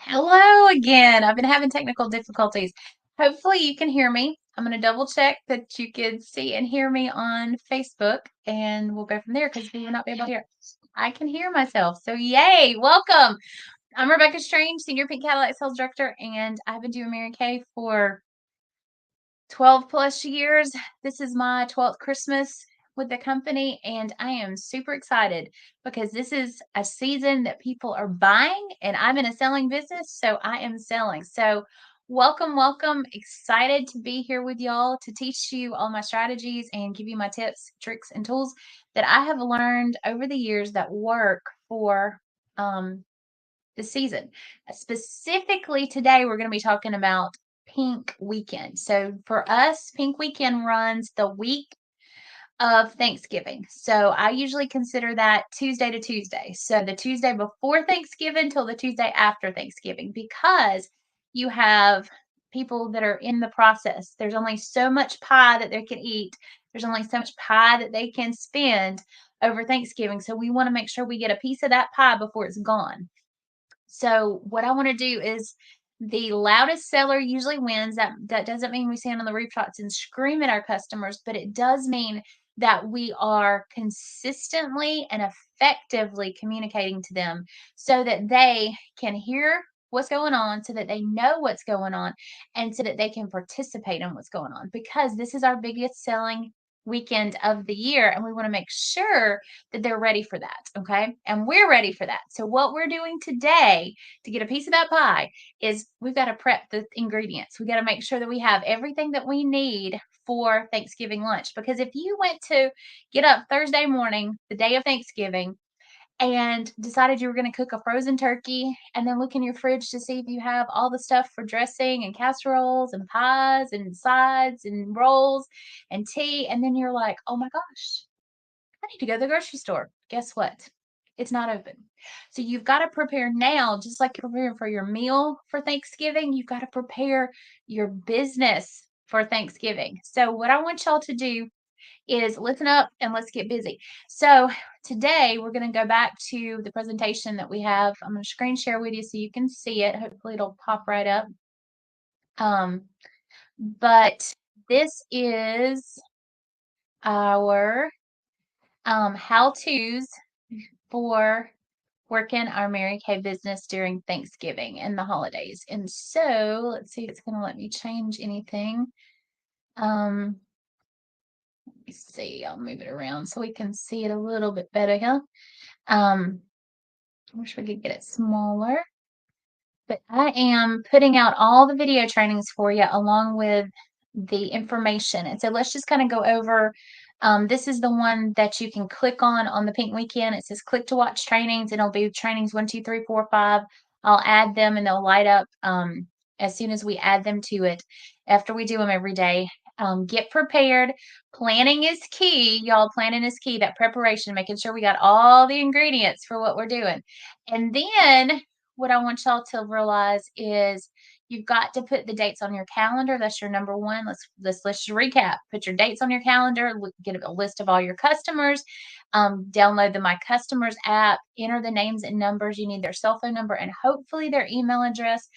Hello again. I've been having technical difficulties. Hopefully you can hear me. I'm going to double check that you can see and hear me on Facebook and we'll go from there because we will not be able to hear. I can hear myself. So yay, welcome. I'm Rebecca Strange, Senior Pink Cadillac Sales Director, and I've been doing Mary Kay for 12 plus years. This is my 12th Christmas with the company, and I am super excited because this is a season that people are buying, and I'm in a selling business, so I am selling. So, welcome, welcome. Excited to be here with y'all to teach you all my strategies and give you my tips, tricks, and tools that I have learned over the years that work for um, the season. Specifically, today we're going to be talking about Pink Weekend. So for us, Pink Weekend runs the week of Thanksgiving. So I usually consider that Tuesday to Tuesday. So the Tuesday before Thanksgiving till the Tuesday after Thanksgiving, because you have people that are in the process. There's only so much pie that they can eat. There's only so much pie that they can spend over Thanksgiving. So we want to make sure we get a piece of that pie before it's gone. So what I want to do is the loudest seller usually wins. That doesn't mean we stand on the rooftops and scream at our customers, but it does mean that we are consistently and effectively communicating to them so that they can hear what's going on, so that they know what's going on, and so that they can participate in what's going on, because this is our biggest selling weekend of the year and we want to make sure that they're ready for that. Okay. And we're ready for that. So, what we're doing today to get a piece of that pie is we've got to prep the ingredients. We got to make sure that we have everything that we need for Thanksgiving lunch. Because if you went to get up Thursday morning, the day of Thanksgiving, and decided you were going to cook a frozen turkey and then look in your fridge to see if you have all the stuff for dressing and casseroles and pies and sides and rolls and tea, and then you're like, oh my gosh, I need to go to the grocery store. Guess what? It's not open. So you've got to prepare now, just like you're preparing for your meal for Thanksgiving. You've got to prepare your business for Thanksgiving. So, what I want y'all to do is listen up and let's get busy. So, today we're going to go back to the presentation that we have. I'm going to screen share with you so you can see it. Hopefully, it'll pop right up. Um, but this is our how to's for working our Mary Kay business during Thanksgiving and the holidays. And so let's see if it's going to let me change anything. Let me see. I'll move it around so we can see it a little bit better here. I wish we could get it smaller. But I am putting out all the video trainings for you along with the information. And so let's just kind of go over. This is the one that you can click on the Pink Weekend. It says click to watch trainings, and it'll be trainings 1, 2, 3, 4, 5. I'll add them and they'll light up as soon as we add them to it after we do them every day. Get prepared. Planning is key, y'all. Planning is key. That preparation, making sure we got all the ingredients for what we're doing. And then what I want y'all to realize is you've got to put the dates on your calendar. That's your number one. Let's just recap. Put your dates on your calendar. Get a list of all your customers. Download the My Customers app. Enter the names and numbers. You need their cell phone number and hopefully their email address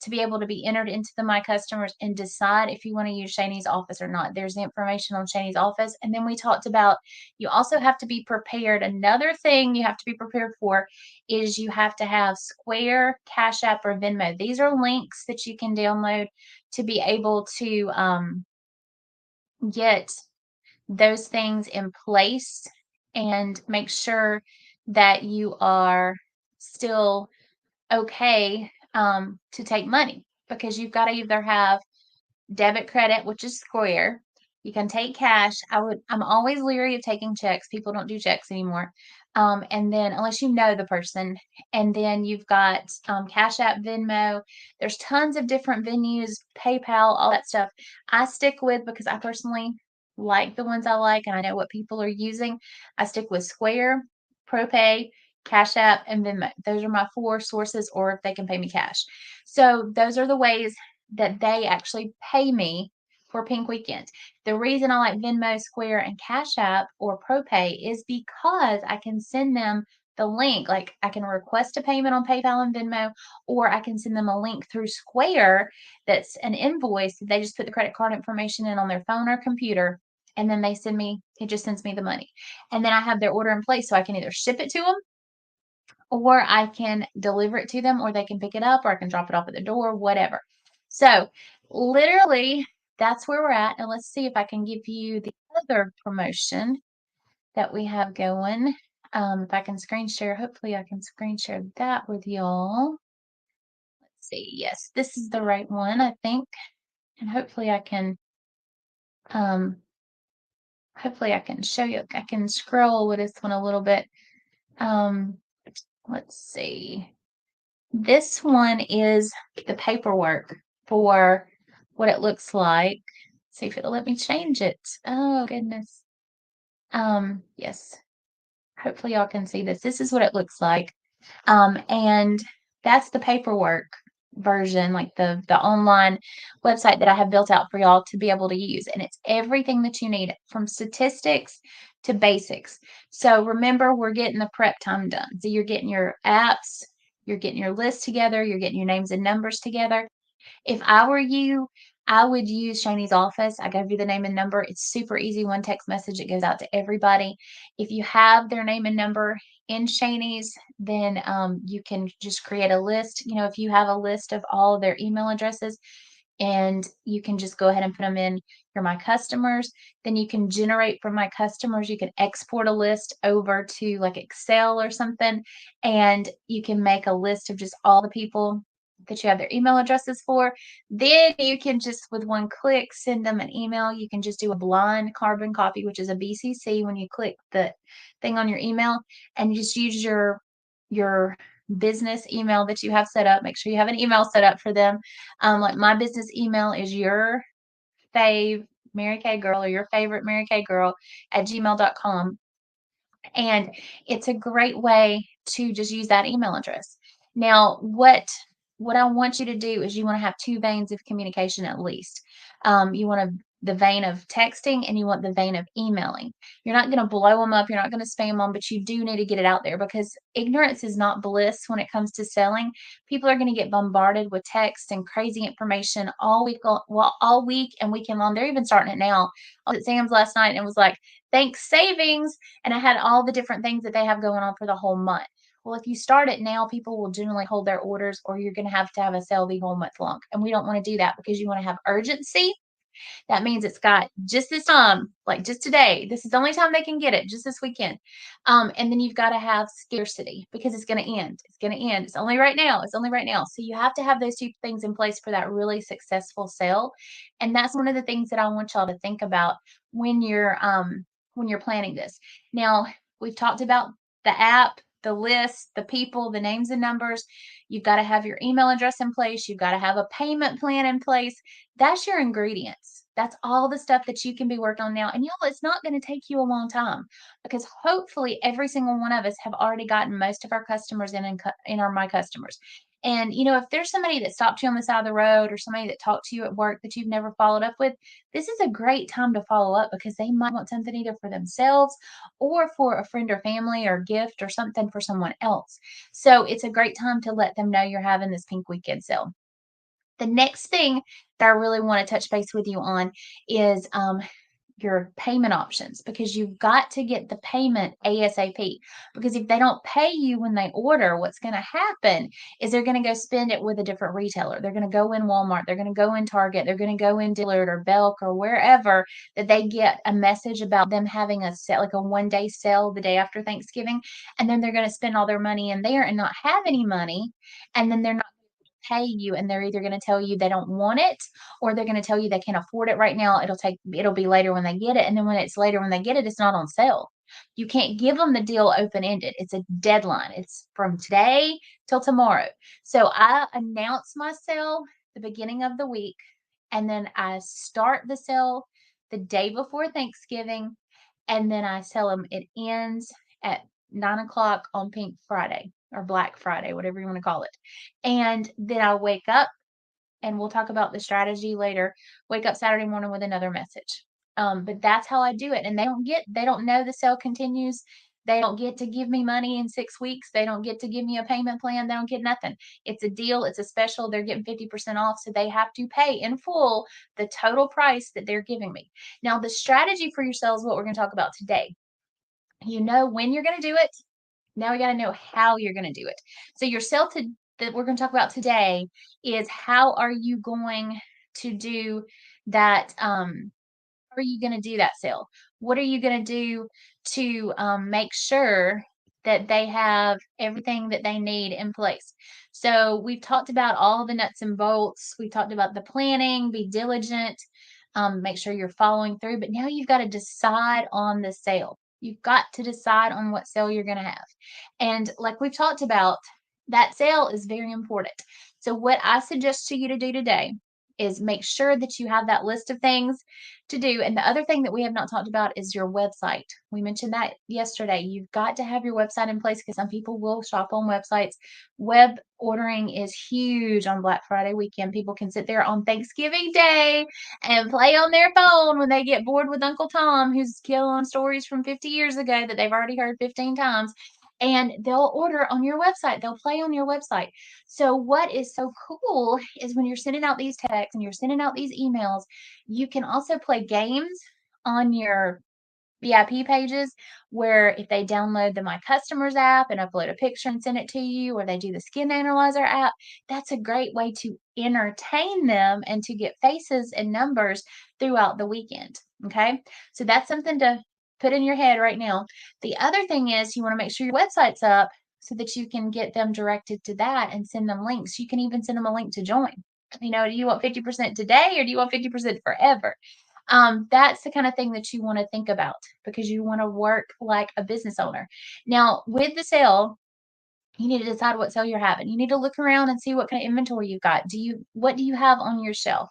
to be able to be entered into the My Customers, and decide if you want to use Shani's office or not. There's the information on Shani's office. And then we talked about you also have to be prepared. Another thing you have to be prepared for is you have to have Square, Cash App, or Venmo. These are links that you can download to be able to get those things in place and make sure that you are still okay to take money, because you've got to either have debit credit, which is Square. You can take cash. I'm always leery of taking checks. People don't do checks anymore. And then unless you know the person, and then you've got Cash App, Venmo. There's tons of different venues, PayPal, all that stuff. I stick with, because I personally like the ones I like and I know what people are using. I stick with Square, ProPay, Cash App, and Venmo. Those are my four sources, or if they can pay me cash. So those are the ways that they actually pay me for Pink Weekend. The reason I like Venmo, Square, and Cash App or ProPay is because I can send them the link, like I can request a payment on PayPal and Venmo, or I can send them a link through Square that's an invoice. They just put the credit card information in on their phone or computer, and then it just sends me the money. And then I have their order in place, so I can either ship it to them or I can deliver it to them, or they can pick it up, or I can drop it off at the door, whatever. So, literally, that's where we're at. And let's see if I can give you the other promotion that we have going. If I can screen share, hopefully I can screen share that with y'all. Let's see. Yes, this is the right one, I think. And um, hopefully I can show you. I can scroll with this one a little bit. Um, let's see. This one is the paperwork for what it looks like. See if it'll let me change it. Oh goodness. Yes. Hopefully y'all can see this. This is what it looks like. And that's the paperwork version, like the online website that I have built out for y'all to be able to use. And it's everything that you need from statistics to basics. So remember, we're getting the prep time done. So you're getting your apps, you're getting your list together, you're getting your names and numbers together. If I were you, I would use Shani's office. I give you the name and number. It's super easy. One text message. It goes out to everybody. If you have their name and number in Shani's, then you can just create a list. If you have a list of all of their email addresses, and you can just go ahead and put them in for my customers. Then you can generate from my customers. You can export a list over to like Excel or something, and you can make a list of just all the people that you have their email addresses for. Then you can just, with one click, send them an email. You can just do a blind carbon copy, which is a BCC when you click the thing on your email, and you just use your business email that you have set up. Make sure you have an email set up for them. Like my business email is your fave Mary Kay girl, or your favorite Mary Kay girl at gmail.com. And it's a great way to just use that email address. Now, what I want you to do is you want to have two veins of communication at least. You want the vein of texting, and you want the vein of emailing. You're not going to blow them up. You're not going to spam them, but you do need to get it out there, because ignorance is not bliss when it comes to selling. People are going to get bombarded with text and crazy information all week, all week and weekend long. They're even starting it now. I was at Sam's last night and it was like, thanks savings. And I had all the different things that they have going on for the whole month. Well, if you start it now, people will generally hold their orders, or you're going to have a sale the whole month long. And we don't want to do that, because you want to have urgency. That means it's got just this time, like just today. This is the only time they can get it, just this weekend. And then you've got to have scarcity, because it's going to end. It's going to end. It's only right now. It's only right now. So you have to have those two things in place for that really successful sale. And that's one of the things that I want y'all to think about when you're planning this. Now, we've talked about the app, the list, the people, the names and numbers. You've got to have your email address in place. You've got to have a payment plan in place. That's your ingredients. That's all the stuff that you can be working on now. And y'all, it's not going to take you a long time, because hopefully every single one of us have already gotten most of our customers in our My Customers. And if there's somebody that stopped you on the side of the road, or somebody that talked to you at work that you've never followed up with, this is a great time to follow up, because they might want something either for themselves or for a friend or family, or gift or something for someone else. So it's a great time to let them know you're having this pink weekend sale. The next thing that I really want to touch base with you on is your payment options, because you've got to get the payment ASAP. Because if they don't pay you when they order, what's going to happen is they're going to go spend it with a different retailer. They're going to go in Walmart, they're going to go in Target, they're going to go in Dillard or Belk or wherever that they get a message about them having a sale, like a 1-day sale the day after Thanksgiving. And then they're going to spend all their money in there and not have any money. And then they're not pay you, and they're either going to tell you they don't want it, or they're going to tell you they can't afford it right now. It'll be later when they get it. And then when it's later when they get it, it's not on sale. You can't give them the deal open ended. It's a deadline. It's from today till tomorrow. So I announce my sale the beginning of the week, and then I start the sale the day before Thanksgiving, and then I tell them it ends at 9 o'clock on Pink Friday, or Black Friday, whatever you want to call it. And then I wake up, and we'll talk about the strategy later. Wake up Saturday morning with another message. But that's how I do it. And they don't know the sale continues. They don't get to give me money in 6 weeks. They don't get to give me a payment plan. They don't get nothing. It's a deal. It's a special. They're getting 50% off. So they have to pay in full the total price that they're giving me. Now, the strategy for your sale is what we're going to talk about today. You know when you're going to do it. Now we got to know how you're going to do it. So your sale that we're going to talk about today is how are you going to do that how are you going to do that sale? What are you going to do to make sure that they have everything that they need in place? So we've talked about all the nuts and bolts. We talked about the planning, be diligent, make sure you're following through. But now you've got to decide on the sale. You've got to decide on what sale you're going to have. And like we've talked about, that sale is very important. So what I suggest to you to do today is make sure that you have that list of things to do. And the other thing that we have not talked about is your website. We mentioned that yesterday. You've got to have your website in place because some people will shop on websites. Web ordering is huge on Black Friday weekend. People can sit there on Thanksgiving Day and play on their phone when they get bored with Uncle Tom, who's killing stories from 50 years ago that they've already heard 15 times. And they'll order on your website. They'll play on your website. So what is so cool is when you're sending out these texts and you're sending out these emails, you can also play games on your VIP pages where if they download the My Customers app and upload a picture and send it to you, or they do the Skin Analyzer app, that's a great way to entertain them and to get faces and numbers throughout the weekend. Okay. So that's something to put in your head right now. The other thing is you want to make sure your website's up so that you can get them directed to that and send them links. You can even send them a link to join. Do you want 50% today or do you want 50% forever? That's the kind of thing that you want to think about because you want to work like a business owner. Now, with the sale, you need to decide what sale you're having. You need to look around and see what kind of inventory you've got. What do you have on your shelf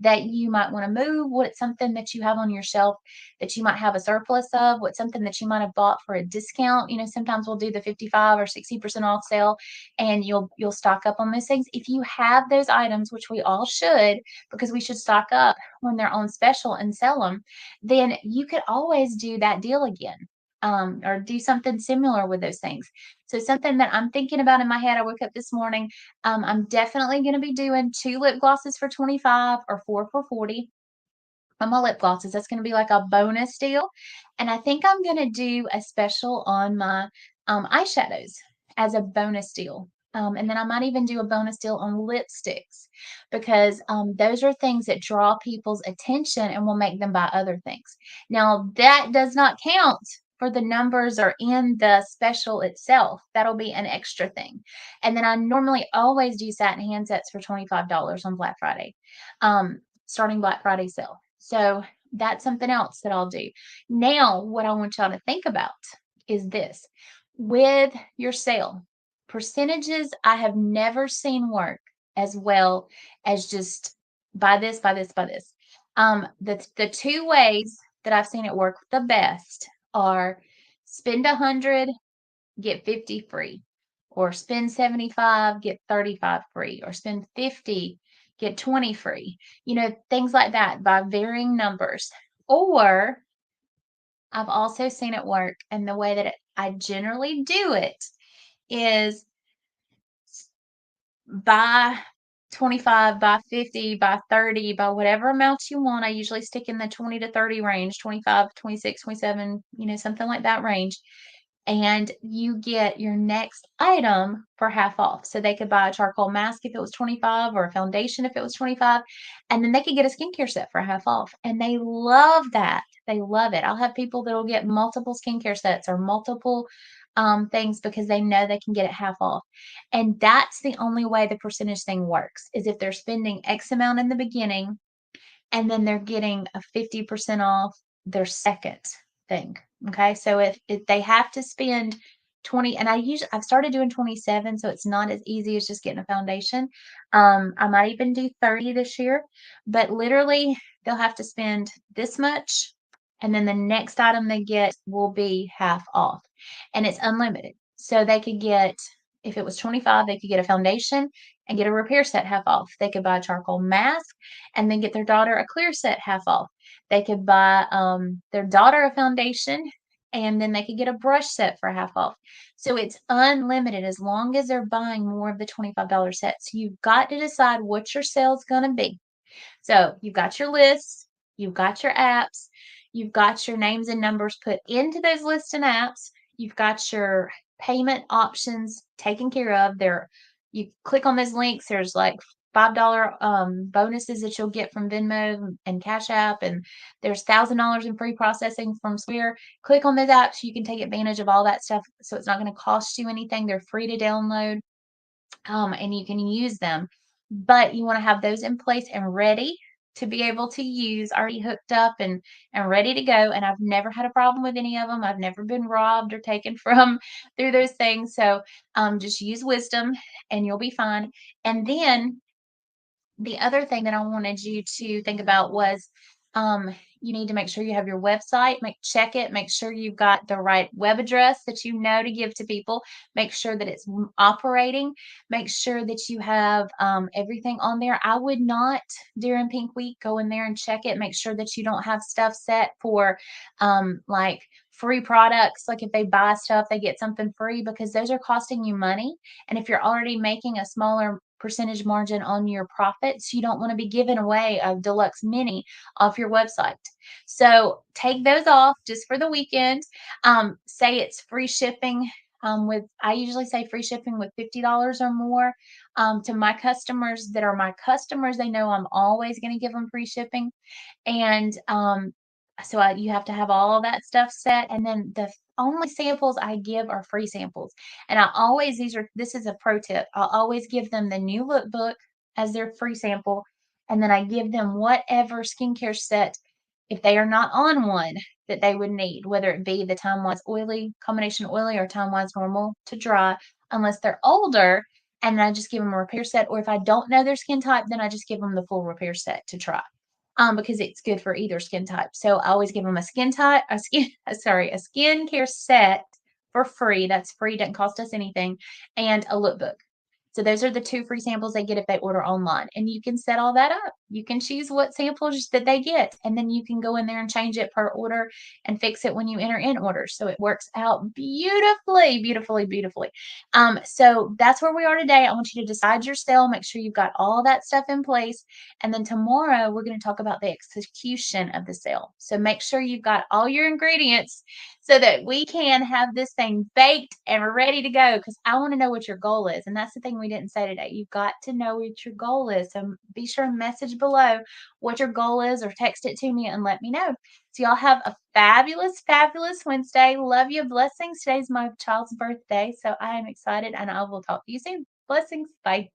that you might want to move? What's something that you have on your shelf that you might have a surplus of? What's something that you might have bought for a discount? Sometimes we'll do the 55 or 60% off sale and you'll stock up on those things. If you have those items, which we all should, because we should stock up when they're on special and sell them, then you could always do that deal again. Or do something similar with those things. So something that I'm thinking about in my head, I woke up this morning, I'm definitely going to be doing 2 lip glosses for 25 or 4 for 40 on my lip glosses. That's going to be like a bonus deal. And I think I'm going to do a special on my eyeshadows as a bonus deal. And then I might even do a bonus deal on lipsticks because those are things that draw people's attention and will make them buy other things. Now, that does not count for the numbers are in the special itself. That'll be an extra thing. And then I normally always do satin handsets for $25 on Black Friday, starting Black Friday sale. So that's something else that I'll do. Now, what I want y'all to think about is this. With your sale, percentages I have never seen work as well as just buy this, buy this, buy this. The two ways that I've seen it work the best are spend 100, get 50 free, or spend 75, get 35 free, or spend 50, get 20 free. Things like that by varying numbers. Or I've also seen it work, and the way that I generally do it is buy 25, buy 50, buy 30, buy whatever amounts you want. I usually stick in the 20 to 30 range, 25, 26, 27, something like that range. And you get your next item for half off. So they could buy a charcoal mask if it was 25 or a foundation if it was 25, and then they could get a skincare set for half off. And they love that. They love it. I'll have people that'll get multiple skincare sets or multiple things because they know they can get it half off. And that's the only way the percentage thing works is if they're spending X amount in the beginning and then they're getting a 50% off their second thing. Okay. So if they have to spend 20, and I've started doing 27, so it's not as easy as just getting a foundation. I might even do 30 this year, but literally they'll have to spend this much. And then the next item they get will be half off and it's unlimited. So they could get, if it was 25, they could get a foundation and get a repair set half off. They could buy a charcoal mask and then get their daughter a clear set half off. They could buy their daughter a foundation and then they could get a brush set for half off. So it's unlimited as long as they're buying more of the $25 sets. You've got to decide what your sale's gonna be. So you've got your lists, you've got your apps, you've got your names and numbers put into those lists and apps, you've got your payment options taken care of. There, you click on those links, there's like $5 bonuses that you'll get from Venmo and Cash App, and there's $1,000 in free processing from Square. Click on those apps, you can take advantage of all that stuff. So it's not going to cost you anything. They're free to download, and you can use them. But you want to have those in place and ready to be able to use, already hooked up and ready to go. And I've never had a problem with any of them. I've never been robbed or taken from through those things. So just use wisdom, and you'll be fine. And then the other thing that I wanted you to think about was, you need to make sure you have your website, check it, make sure you've got the right web address that you know to give to people, make sure that it's operating, make sure that you have everything on there. I would not during Pink Week go in there and check it, make sure that you don't have stuff set for like free products. Like if they buy stuff, they get something free, because those are costing you money. And if you're already making a smaller percentage margin on your profits, you don't want to be giving away a deluxe mini off your website. So take those off just for the weekend. Say it's free shipping. With I usually say free shipping with $50 or more. To my customers that are my customers, they know I'm always going to give them free shipping. And so you have to have all of that stuff set. And then the only samples I give are free samples. And I always, this is a pro tip. I'll always give them the new lookbook as their free sample. And then I give them whatever skincare set, if they are not on one, that they would need, whether it be the Time Wise oily, combination oily, or Time Wise normal to dry, unless they're older. And then I just give them a repair set. Or if I don't know their skin type, then I just give them the full repair set to try, because it's good for either skin type. So I always give them a skin type, a skin, sorry, a skincare set for free. That's free, doesn't cost us anything, and a lookbook. So those are the 2 free samples they get if they order online, and you can set all that up. You can choose what samples that they get, and then you can go in there and change it per order and fix it when you enter in orders. So it works out beautifully, beautifully, beautifully. So that's where we are today. I want you to decide your sale, make sure you've got all that stuff in place, and then tomorrow we're going to talk about the execution of the sale. So make sure you've got all your ingredients so that we can have this thing baked and ready to go, because I want to know what your goal is. And that's the thing we didn't say today. You've got to know what your goal is. So be sure and message below what your goal is, or text it to me and let me know. So y'all have a fabulous, fabulous Wednesday. Love you. Blessings. Today's my child's birthday, so I am excited, and I will talk to you soon. Blessings. Bye.